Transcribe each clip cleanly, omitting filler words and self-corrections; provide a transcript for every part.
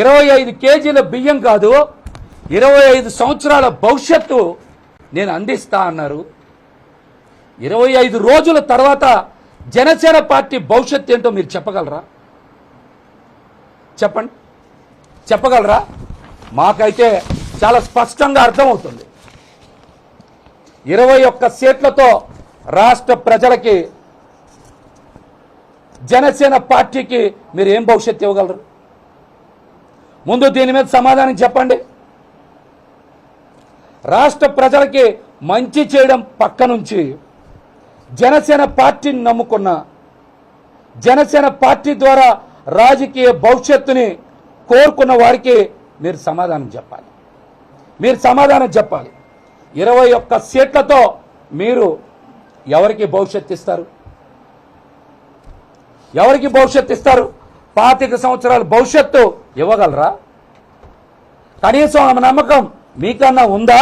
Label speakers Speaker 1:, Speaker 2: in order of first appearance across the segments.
Speaker 1: 25 కేజీల బియ్యం కాదు, 25 సంవత్సరాల భవిష్యత్తు నేను అందిస్తా అన్నారు. 25 రోజుల తర్వాత జనసేన పార్టీ భవిష్యత్తు ఏంటో మీరు చెప్పగలరా? చెప్పండి, చెప్పగలరా? మాకైతే చాలా స్పష్టంగా అర్థమవుతుంది. 21 సీట్లతో రాష్ట్ర ప్రజలకి జనసేన పార్టీకి మీరు ఏం భవిష్యత్తు ఇవ్వగలరు? ముందు దీని మీద సమాధానం చెప్పండి. రాష్ట్ర ప్రజలకి మంచి చేయడం పక్క నుంచి జనసేన పార్టీని నమ్ముకున్న, జనసేన పార్టీ ద్వారా రాజకీయ భవిష్యత్తుని కోరుకున్న వారికి మీరు సమాధానం చెప్పాలి. మీరు సమాధానం చెప్పాలి. 21 సీట్లతో మీరు ఎవరికి భవిష్యత్తు ఇస్తారు? ఎవరికి భవిష్యత్తు ఇస్తారు? 25 సంవత్సరాల భవిష్యత్తు ఇవ్వగలరా? కనీసం ఆ నమ్మకం మీకన్నా ఉందా?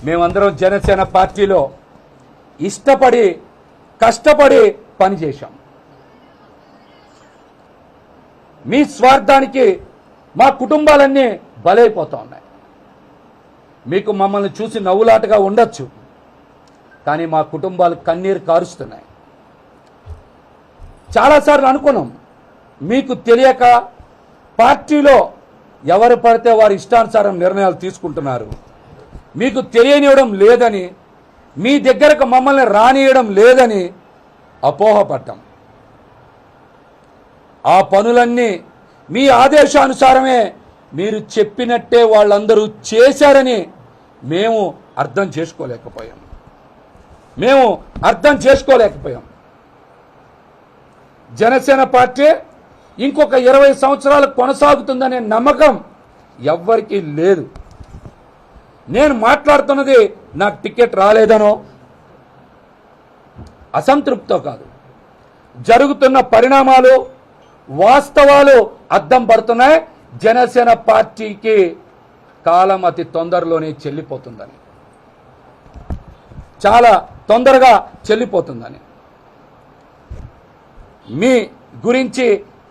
Speaker 1: మేమందరం జనసేన పార్టీలో ఇష్టపడి కష్టపడి పనిచేశాం. మీ స్వార్థానికి మా కుటుంబాలన్నీ బలైపోతా ఉన్నాయి. మీకు మమ్మల్ని చూసి నవ్వులాటగా ఉండొచ్చు, కానీ మా కుటుంబాలు కన్నీరు కారుస్తున్నాయి. చాలాసార్లు అనుకున్నాం, మీకు తెలియక పార్టీలో ఎవరు పడితే వారి ఇష్టానుసారం నిర్ణయాలు తీసుకుంటున్నారు, మీకు తెలియనివ్వడం లేదని, మీ దగ్గరకు మమ్మల్ని రానియడం లేదని అపోహపడ్డాం. ఆ పనులన్నీ మీ ఆదేశానుసారమే మీరు చెప్పినట్టే వాళ్ళందరూ చేశారని మేము అర్థం చేసుకోలేకపోయాం. జనసేన పార్టీ ఇంకొక 20 సంవత్సరాలు కొనసాగుతుందనే నమ్మకం ఎవ్వరికీ లేదు. నేను మాట్లాడుతున్నది నాకు టికెట్ రాలేదనో అసంతృప్తితో కాదు. జరుగుతున్న పరిణామాలు వాస్తవాలు అద్దం పడుతున్నాయి. జనసేన పార్టీకి కాలం అతి తొందరలోనే చెల్లిపోతుందని, చాలా తొందరగా చెల్లిపోతుందని. మీ గురించి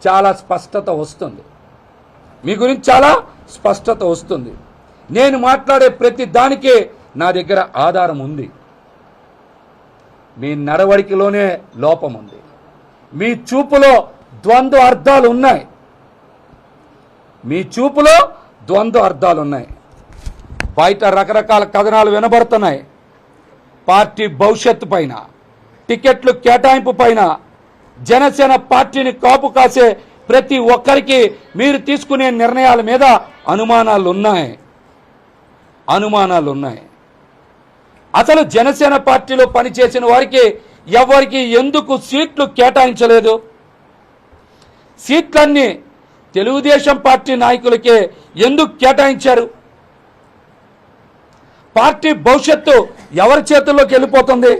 Speaker 1: చాలా స్పష్టత వస్తుంది. నేను మాట్లాడే ప్రతి దానికి నా దగ్గర ఆధారం ఉంది. మీ నడవడికలోనే లోపం ఉంది. మీ చూపులో ద్వంద్వ అర్థాలు ఉన్నాయి. బయట రకరకాల కథనాలు వినబడుతున్నాయి. పార్టీ భవిష్యత్తు పైన, టికెట్లు కేటాయింపు పైన, జనసేన పార్టీని కాపు కాసే ప్రతి ఒక్కరికి మీరు తీసుకునే నిర్ణయాల మీద అనుమానాలు ఉన్నాయి. అసలు జనసేన పార్టీలో పనిచేసిన వారికి ఎవరికి ఎందుకు సీట్లు కేటాయించలేదు? సీట్లన్నీ తెలుగుదేశం పార్టీ నాయకులకే ఎందుకు కేటాయించారు? పార్టీ భవిష్యత్తు ఎవరి చేతుల్లోకి వెళ్ళిపోతుంది?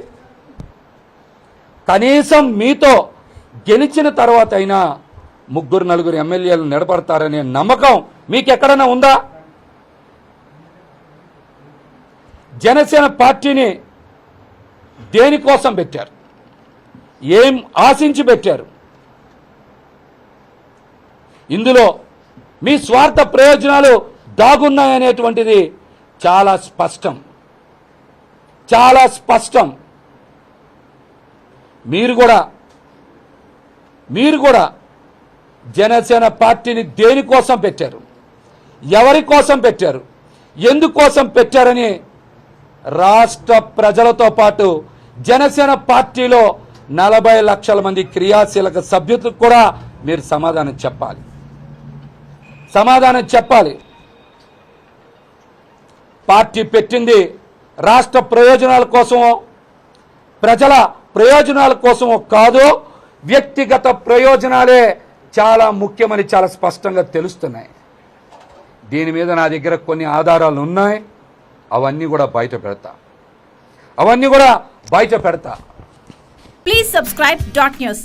Speaker 1: కనీసం మీతో గెలిచిన తర్వాత అయినా 3-4 ఎమ్మెల్యేలు నిలబడతారనే నమ్మకం మీకెక్కడైనా ఉందా? జనసేన పార్టీని దేనికోసం పెట్టారు? ఏం ఆశించి పెట్టారు? ఇందులో మీ స్వార్థ ప్రయోజనాలు దాగున్నాయనేటువంటిది చాలా స్పష్టం. మీరు కూడా జనసేన పార్టీని దేనికోసం పెట్టారు, ఎవరి కోసం పెట్టారు, ఎందుకోసం పెట్టారని రాష్ట్ర ప్రజలతో పాటు జనసేన పార్టీలో 40 లక్షల మంది క్రియాశీలక సభ్యులకు కూడా మీరు సమాధానం చెప్పాలి. పార్టీ పెట్టింది రాష్ట్ర ప్రయోజనాల కోసమో ప్రజల ప్రయోజనాల కోసమో కాదు, వ్యక్తిగత ప్రయోజనాలే చాలా ముఖ్యమని చాలా స్పష్టంగా తెలుస్తున్నాయి. దీని మీద నా దగ్గర కొన్ని ఆధారాలు ఉన్నాయి. అవన్నీ కూడా బయట పెడతా.
Speaker 2: Please subscribe .news.